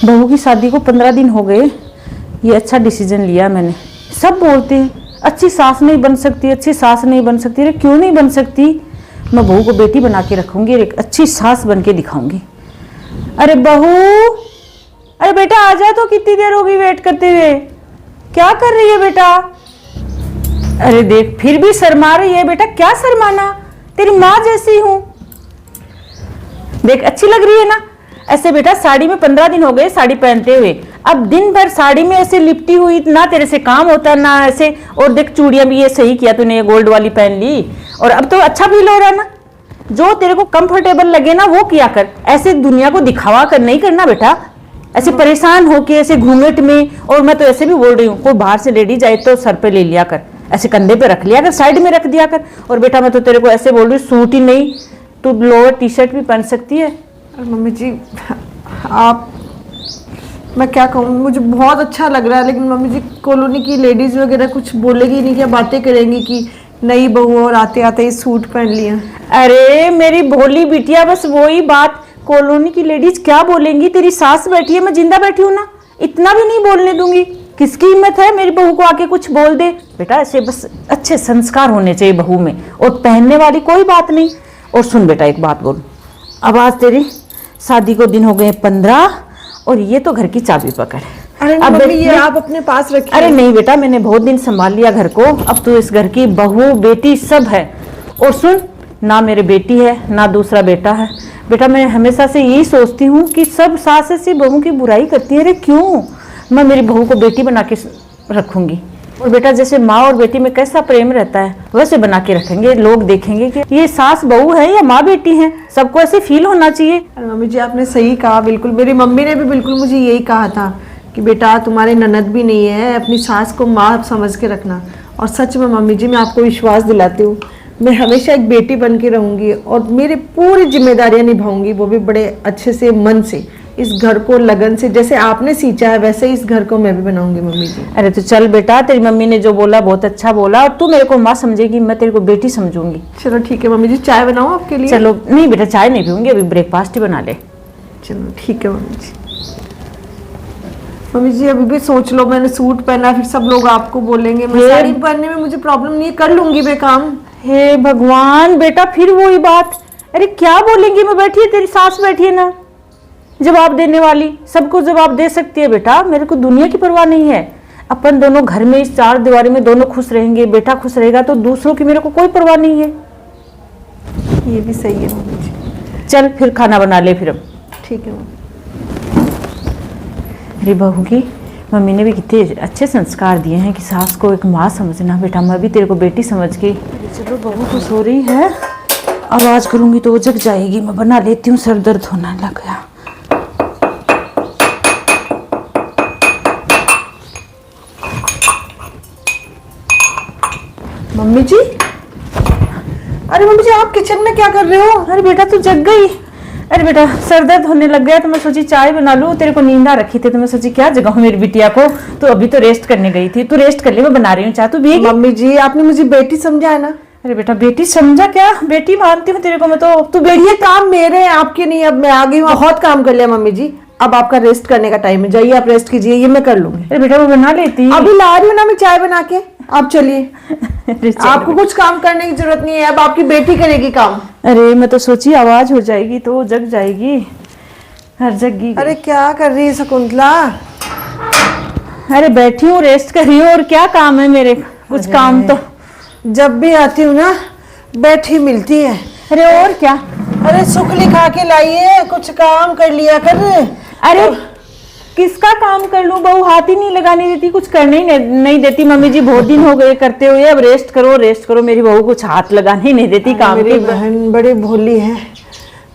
बहू की शादी को 15 दिन हो गए, ये अच्छा डिसीजन लिया मैंने। सब बोलते हैं अच्छी सास नहीं बन सकती, अच्छी सास नहीं बन सकती। अरे क्यों नहीं बन सकती? मैं बहू को बेटी बना के रखूंगी, एक अच्छी सास बन के दिखाऊंगी। अरे बहू, अरे बेटा आ जा, तो कितनी देर होगी वेट करते हुए? क्या कर रही है बेटा? अरे देख फिर भी शर्मा रही है। बेटा क्या शर्माना, तेरी माँ जैसी हूं। देख अच्छी लग रही है ना ऐसे? बेटा साड़ी में 15 दिन हो गए साड़ी पहनते हुए, अब दिन भर साड़ी में ऐसे लिपटी हुई, ना तेरे से काम होता ना ऐसे। और देख चूड़ियां भी ये सही किया तूने, ये गोल्ड वाली पहन ली, और अब तो अच्छा फील हो रहा है ना। जो तेरे को कंफर्टेबल लगे ना वो किया कर, ऐसे दुनिया को दिखावा कर नहीं करना बेटा, ऐसे परेशान होके ऐसे घूंघट में। और मैं तो ऐसे भी बोल रही हूँ, कोई बाहर से लेडीज आए तो सर पे ले लिया कर, ऐसे कंधे पे रख लिया कर, साइड में रख दिया कर। और बेटा मैं तो तेरे को ऐसे बोल रही हूँ, सूट ही नहीं तू लोअर टी शर्ट भी पहन सकती है। मम्मी जी आप, मैं क्या कहूँ, मुझे बहुत अच्छा लग रहा है, लेकिन मम्मी जी कॉलोनी की लेडीज वगैरह कुछ बोलेगी नहीं? क्या बातें करेंगी कि नई बहू और आते आते ही सूट पहन लिया? अरे मेरी भोली बिटिया, बस वही बात, कॉलोनी की लेडीज क्या बोलेंगी? तेरी सास बैठी है, मैं जिंदा बैठी हूँ ना, इतना भी नहीं बोलने दूंगी। किसकी हिम्मत है मेरी बहू को आके कुछ बोल दे? बेटा ऐसे बस अच्छे संस्कार होने चाहिए बहू में, और पहनने वाली कोई बात नहीं। और सुन बेटा एक बात बोलूं, अब आज तेरी शादी को दिन हो गए 15, और ये तो घर की चाबी पकड़। अरे अब मम्मी ये आप अपने पास रखिए। अरे नहीं बेटा, मैंने बहुत दिन संभाल लिया घर को, अब तो इस घर की बहू बेटी सब है। और सुन, ना मेरे बेटी है ना दूसरा बेटा है बेटा। मैं हमेशा से यही सोचती हूँ कि सब सास ऐसी बहू की बुराई करती है। अरे क्यों? मैं मेरी बहू को बेटी बना के रखूंगी, और बेटा जैसे माँ और बेटी में कैसा प्रेम रहता है वैसे बना के रखेंगे। लोग देखेंगे कि ये सास बहू है या माँ बेटी है, सबको ऐसे फील होना चाहिए। अरे मम्मी जी आपने सही कहा, बिल्कुल मेरी मम्मी ने भी बिल्कुल मुझे यही कहा था कि बेटा तुम्हारे ननद भी नहीं है, अपनी सास को माँ समझ के रखना। और सच में मम्मी जी मैं आपको विश्वास दिलाती हूँ, मैं हमेशा एक बेटी बन के रहूँगी और मेरी पूरी जिम्मेदारियाँ निभाऊंगी, वो भी बड़े अच्छे से मन से, इस घर को लगन से। जैसे आपने सींचा है वैसे इस घर को मैं भी बनाऊंगी मम्मी जी। अरे तो चल बेटा, तेरी मम्मी ने जो बोला बहुत अच्छा बोला, और तू मेरे को माँ समझेगी, मैं तेरे को बेटी समझूंगी। चलो ठीक है मम्मी जी, चाय बनाऊँ आपके लिए? चलो नहीं बेटा, चाय नहीं पीऊंगी, अभी ब्रेकफास्ट ही बना ले। चलो ठीक है मम्मी जी। मम्मी जी अभी भी सोच लो, मैंने सूट पहना फिर सब लोग आपको बोलेंगे। मैं साड़ी पहनने में मुझे प्रॉब्लम नहीं है, कर लूंगी मैं काम। हे भगवान बेटा, फिर वही बात। अरे क्या बोलेंगी? मैं बैठी है, तेरी सास बैठी है ना जवाब देने वाली, सबको जवाब दे सकती है बेटा। मेरे को दुनिया की परवाह नहीं है। अपन दोनों घर में इस चार दीवारी में दोनों खुश रहेंगे, बेटा खुश रहेगा, तो दूसरों की मेरे को कोई परवाह नहीं है। ये भी सही है मम्मी जी। चल फिर खाना बना ले फिर अब। ठीक है मम्मी। मेरी बहू की मम्मी ने भी कितने अच्छे संस्कार दिए हैं कि सास को एक माँ समझना। बेटा मैं भी तेरे को बेटी समझ के। चलो बहू तो सो रही है, आवाज करूंगी तो वो जग जाएगी। मैं बना लेती हूँ, सर दर्द होने लग गया। मम्मी जी, अरे मम्मी जी आप किचन में क्या कर रहे हो? अरे बेटा तू जग गई? अरे बेटा सर दर्द होने लग गया तो मैं सोची चाय बना लूं, तेरे को नींद आ रखी थी तो मैं सोची क्या जगाऊं मेरी बिटिया को। तो अभी तो रेस्ट करने गई थी, तू रेस्ट कर ले, मैं बना रही हूँ चाय, तू भी। मम्मी जी आपने मुझे बेटी समझा है ना? अरे बेटा बेटी समझा क्या, बेटी मानती हूँ तेरे को मैं तो। तू बेटी ये काम मेरे हैं आपके नहीं। अब मैं आ गई हूँ, बहुत काम कर लिया मम्मी जी, अब आपका रेस्ट करने का टाइम है, जाइए आप रेस्ट कीजिए, ये मैं कर लूंगी। अरे बेटा मैं बना लेती, अभी ला रही हूँ ना मैं चाय बना के, आप चलिए। आपको कुछ काम करने की जरूरत नहीं है, अब आपकी बेटी करेगी काम। अरे मैं तो सोची आवाज हो जाएगी तो वो जग जाएगी, हर जगी। अरे क्या कर रही है शकुंतला? अरे बैठी हूँ, रेस्ट कर रही हूँ, और क्या काम है मेरे, कुछ काम तो। जब भी आती हूँ ना बैठी मिलती है। अरे और क्या? अरे सुख लिखा के लाइए, कुछ काम कर लिया कर। अरे किसका काम कर लूं, बहू हाथ ही नहीं लगाने देती, कुछ करने ही नहीं देती। मम्मी जी बहुत दिन हो गए करते हुए, अब रेस्ट करो रेस्ट करो। मेरी बहू कुछ हाथ लगाने ही नहीं देती काम मेरी बहन बड़ी भोली है,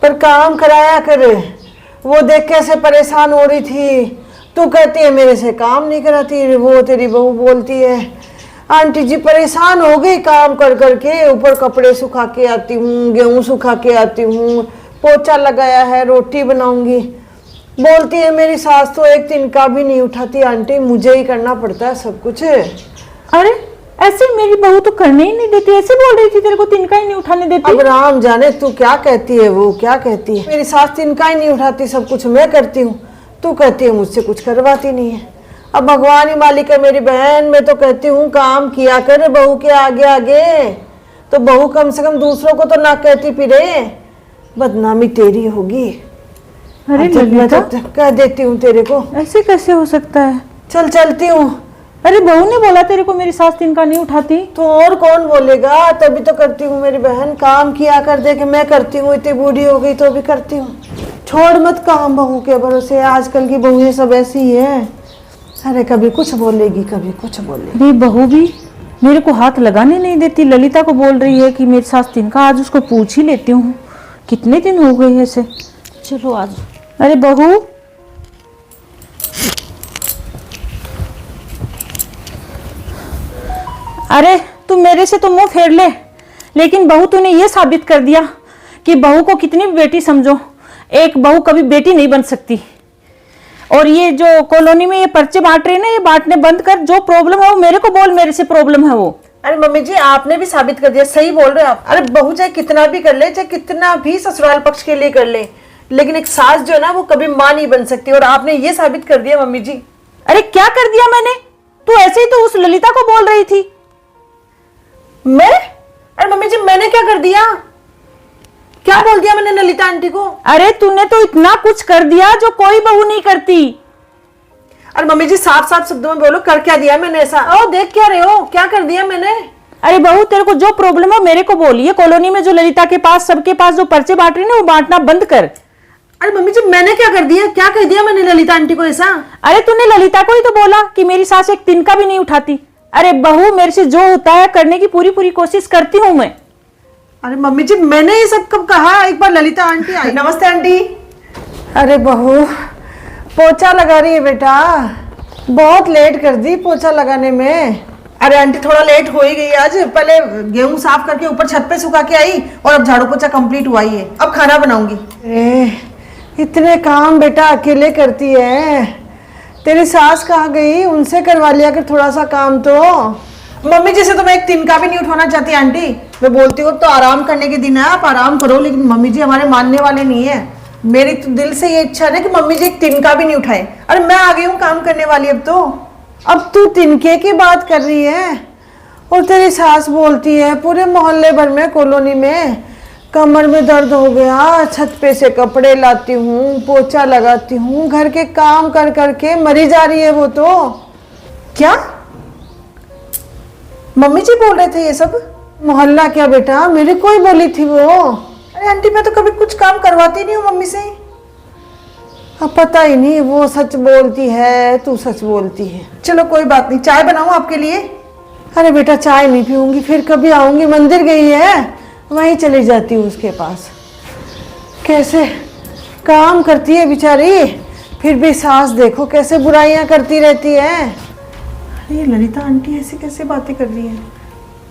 पर काम कराया कर। वो देख कैसे परेशान हो रही थी, तू कहती है मेरे से काम नहीं कराती, वो तेरी बहू बोलती है आंटी जी परेशान हो गई काम कर करके, ऊपर कपड़े सुखा के आती हूँ, गेहूं सुखा के आती हूँ, पोछा लगाया है, रोटी बनाऊंगी। बोलती है मेरी सास तो एक तिनका भी नहीं उठाती आंटी, मुझे ही करना पड़ता है सब कुछ। अरे ऐसे मेरी बहू तो करने ही नहीं देती, ऐसे बोल रही थी तेरे को तिनका ही नहीं उठाने देती। अब राम जाने तू क्या कहती है, वो क्या कहती है। मेरी सास तिनका ही नहीं उठाती, सब कुछ मैं करती हूँ। तू कहती है मुझसे कुछ करवाती नहीं है। अब भगवान ही मालिक है मेरी बहन, मैं तो कहती हूँ काम किया कर बहू के आगे आगे, तो बहू कम से कम दूसरों को तो ना कहती फिरे, बदनामी तेरी होगी। अरे मैं ललिता, तो कह देती हूँ तेरे को। ऐसे कैसे हो सकता है? चल चलती हूँ। अरे बहू ने बोला तेरे को मेरी सास तिनका नहीं उठाती। तो और कौन बोलेगा, तभी तो करती हूँ मेरी बहन, काम किया कर दे कि मैं करती हूँ, इतनी बूढ़ी हो गई तो भी करती हूँ। छोड़ मत काम बहू के भरोसे, आजकल की बहुएं सब ऐसी ही है। अरे कभी कुछ बोलेगी कभी कुछ बोलेगी। अरे बहू भी मेरे को हाथ लगाने नहीं देती, ललिता को बोल रही है कि मेरी सास तिनका, आज उसको पूछ ही लेती हूँ कितने दिन हो गए ऐसे। चलो आज। अरे बहू, अरे तू मेरे से तो मुंह फेर ले, लेकिन बहू तूने ये साबित कर दिया कि बहू को कितनी भी बेटी समझो, एक बहू कभी बेटी नहीं बन सकती। और ये जो कॉलोनी में ये पर्चे बांट रहे ना, ये बांटने बंद कर, जो प्रॉब्लम है वो मेरे को बोल, मेरे से प्रॉब्लम है वो। अरे मम्मी जी आपने भी साबित कर दिया, सही बोल रहे हो आप। अरे बहू चाहे कितना भी कर ले, चाहे कितना भी ससुराल पक्ष के लिए कर ले, लेकिन एक सास जो है ना वो कभी माँ नहीं बन सकती, और आपने ये साबित कर दिया मम्मी जी। अरे क्या कर दिया मैंने? तू ऐसे ही तो उस ललिता को बोल रही थी। मैं? अरे मम्मी जी मैंने क्या कर दिया? क्या बोल दिया मैंने ललिता आंटी को? अरे तूने तो इतना कुछ कर दिया जो कोई बहू नहीं करती। अरे मम्मी जी साफ साफ शब्दों में बोलो, कर क्या दिया मैंने ऐसा? ओ देख क्या रहे हो, क्या कर दिया मैंने? अरे बहू तेरे को जो प्रॉब्लम है मेरे को बोलिए, कॉलोनी में जो ललिता के पास सबके पास जो पर्चे बांट रही है ना, वो बांटना बंद कर। अरे मम्मी जी मैंने क्या कर दिया, क्या कह दिया मैंने ललिता आंटी को ऐसा? अरे तूने ललिता को ही तो बोला कि मेरी सास एक तिनका भी नहीं उठाती। अरे बहू मेरे से जो होता है करने की पूरी पूरी कोशिश करती हूँ मैं। अरे मम्मी जी मैंने ये सब कब कहा? एक बार ललिता आंटी आई। नमस्ते आंटी। अरे बहू पोछा लगा रही है बेटा, बहुत लेट कर दी पोछा लगाने में। अरे आंटी थोड़ा लेट हो ही गई आज, पहले गेहूं साफ करके ऊपर छत पे सुखा के आई, और अब झाड़ू पोछा कंप्लीट हुआ ही है, अब खाना बनाऊंगी। इतने काम बेटा अकेले करती है, तेरी सास कहाँ गई? उनसे करवा लिया कर थोड़ा सा काम तो। मम्मी जैसे तो मैं एक तिनका भी नहीं उठाना चाहती आंटी, मैं बोलती हूँ तो आराम करने के दिन है, आप आराम करो, लेकिन मम्मी जी हमारे मानने वाले नहीं है। मेरी तो दिल से ये इच्छा है कि मम्मी जी एक तिनका भी नहीं उठाए। अरे मैं आ गई हूँ काम करने वाली अब तो। अब तू तिनके की बात कर रही है, और तेरी सास बोलती है पूरे मोहल्ले भर में, कॉलोनी में कमर में दर्द हो गया, छत पे से कपड़े लाती हूँ, पोछा लगाती हूँ, घर के काम कर करके मरी जा रही है वो तो। क्या मम्मी जी बोल रहे थे ये सब? मोहल्ला क्या बेटा, मेरे को ही बोली थी वो। अरे आंटी मैं तो कभी कुछ काम करवाती नहीं हूँ मम्मी से। अब पता ही नहीं, वो सच बोलती है तू सच बोलती है। चलो कोई बात नहीं, चाय बनाऊं आपके लिए? अरे बेटा चाय नहीं पीऊंगी, फिर कभी आऊंगी, मंदिर गई है वहीं चली जाती हूँ उसके पास। कैसे काम करती है बेचारी, फिर भी सास देखो कैसे बुराइयां करती रहती है। ये ललिता आंटी ऐसी कैसे बातें कर रही है?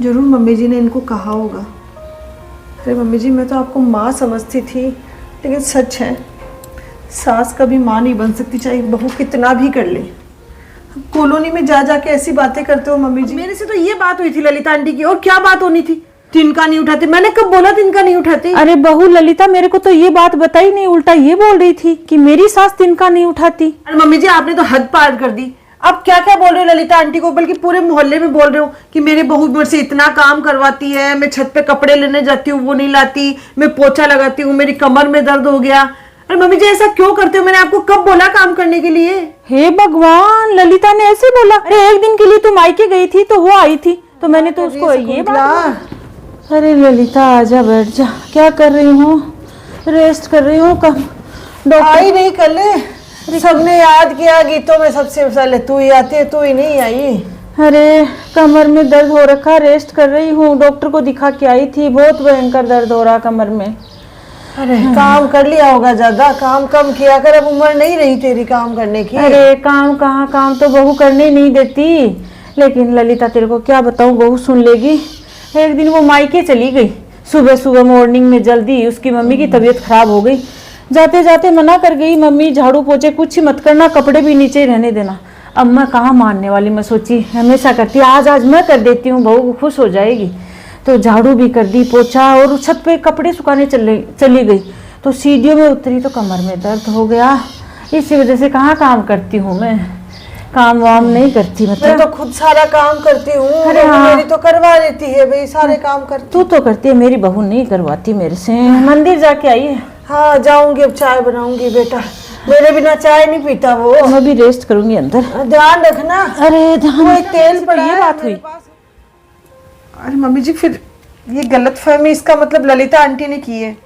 जरूर मम्मी जी ने इनको कहा होगा। अरे मम्मी जी मैं तो आपको माँ समझती थी, लेकिन सच है सास कभी माँ नहीं बन सकती, चाहे बहू कितना भी कर ले। कॉलोनी में जा जाके ऐसी बातें करते हो मम्मी जी। मेरे से तो ये बात हुई थी ललिता आंटी की, और क्या बात होनी थी? तिनका नहीं उठाती, मैंने कब बोला तिनका नहीं उठाती? अरे बहू ललिता मेरे को तो ये बात बताई नहीं, उल्टा ये बोल रही थी कि मेरी सास तिनका नहीं उठाती। अरे मम्मी जी आपने तो हद पार कर दी। आप क्या क्या बोल रहे हो ललिता आंटी को, बल्कि पूरे मोहल्ले में बोल रहे हो कि मेरे बहू मेरे से इतना काम करवाती है, मैं छत पे कपड़े लेने जाती हूँ वो नहीं लाती, मैं पोछा लगाती हूँ, मेरी कमर में दर्द हो गया। अरे मम्मी जी ऐसा क्यों करते हो? मैंने आपको कब बोला काम करने के लिए? हे भगवान, ललिता ने ऐसे बोला? अरे एक दिन के लिए तू मायके गई थी तो वो आई थी, तो मैंने तो उसको ये बात। अरे ललिता आजा बैठ जा, क्या कर रही हूँ? रेस्ट कर रही हूँ। कब डॉक्टर आई नहीं कल? सबने याद किया गीतों में सबसे पहले तू ही आती है, तू ही नहीं आई। अरे कमर में दर्द हो रखा, रेस्ट कर रही हूँ, डॉक्टर को दिखा के आई थी, बहुत भयंकर दर्द हो रहा कमर में। अरे काम कर लिया होगा, ज्यादा काम कम किया कर, अब उम्र नहीं रही तेरी काम करने की। अरे काम कहाँ, काम तो बहू करने नहीं देती, लेकिन ललिता तेरे को क्या बताऊँ, बहू सुन लेगी। एक दिन वो मायके चली गई, सुबह सुबह मॉर्निंग में जल्दी, उसकी मम्मी की तबीयत खराब हो गई, जाते जाते मना कर गई, मम्मी झाड़ू पोछे कुछ ही मत करना, कपड़े भी नीचे ही रहने देना। अब मैं कहाँ मानने वाली, मैं सोची हमेशा करती, आज मैं कर देती हूँ, बहू खुश हो जाएगी। तो झाड़ू भी कर दी, पोछा, और छत पे कपड़े सुखाने चली गई। तो सीढ़ियों में उतरी तो कमर में दर्द हो गया, इसी वजह से कहाँ काम करती हूँ मैं, काम वाम नहीं करती मैं मतलब। तो खुद सारा काम करती हूँ। अरे हाँ। मेरी तो करवा देती है भाई, सारे काम करती। तू तो करती है, मेरी बहू नहीं करवाती मेरे से। मंदिर जाके आई है। हाँ जाऊंगी, अब चाय बनाऊंगी बेटा, मेरे बिना चाय नहीं पीता वो। मैं भी रेस्ट करूंगी अंदर। ध्यान रखना। अरे ध्यान, कोई तेल पड़ा ये है बात हुई। मेरे पास। अरे मम्मी जी, फिर ये गलतफहमी इसका मतलब ललिता आंटी ने की है?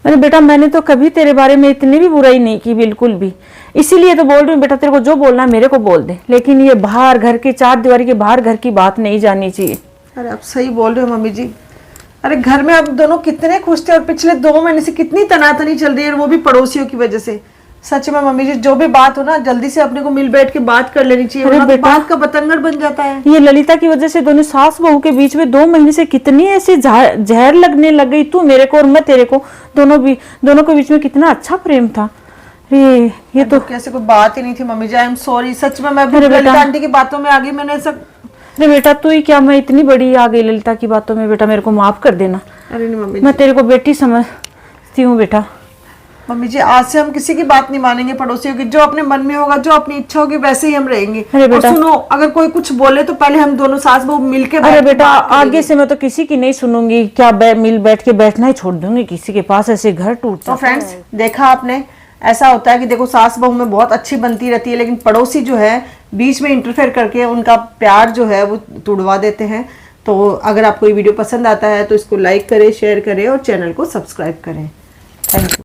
अरे बेटा, मैंने तो कभी तेरे बारे में इतनी भी बुराई नहीं की, बिल्कुल भी। इसीलिए तो बोल रही हूँ बेटा, तेरे को जो बोलना है मेरे को बोल दे, लेकिन ये बाहर घर के, चार दीवारी के बाहर घर की बात नहीं जानी चाहिए। अरे आप सही बोल रहे हो मम्मी जी। अरे घर में आप दोनों कितने खुश थे और पिछले 2 महीने से कितनी तनातनी चल रही है, और वो भी पड़ोसियों की वजह से। सच में मम्मी जी, जो भी बात हो ना जल्दी से अपने को मिल बैठ के बात कर लेनी चाहिए, अरे वरना तो बेटा, बात का बतंगड़ बन जाता है। ये ललिता की वजह से दोनों सास बहू के बीच में 2 महीने से कितनी ऐसी जहर लगने लग गई, तू मेरे को और मैं तेरे को। दोनों के बीच में कितना अच्छा प्रेम था। ये तो कैसे कोई बात ही नहीं थी mummy ji, I am sorry. सच में मैं अरे बेटा, ललिता आंटी की बातों में आ गई, मैंने ऐसा। अरे बेटा, तू ही क्या, मैं इतनी बड़ी आ गई ललिता की बातों में। बेटा मेरे को माफ कर देना। अरे नहीं मम्मी मैं तेरे को बेटी समझती हूँ बेटा। मम्मी जी, आज से हम किसी की बात नहीं मानेंगे पड़ोसियों की। जो अपने मन में होगा, जो अपनी इच्छा होगी, वैसे ही हम रहेंगे। अरे और बेटा, सुनो, अगर कोई कुछ बोले तो पहले हम दोनों सास बहू मिलके अरे बेटा, आगे से मैं तो किसी की नहीं सुनूंगी। क्या मिल बैठ के बैठना ही छोड़ दूंगी किसी के पास, ऐसे घर टूट तो फ्रेंड्स, देखा आपने, ऐसा होता है कि देखो सास बहू में बहुत अच्छी बनती रहती है, लेकिन पड़ोसी जो है बीच में इंटरफेयर करके उनका प्यार जो है वो तुड़वा देते हैं। तो अगर आपको ये वीडियो पसंद आता है तो इसको लाइक करें, शेयर करें और चैनल को सब्सक्राइब करें। Thank you.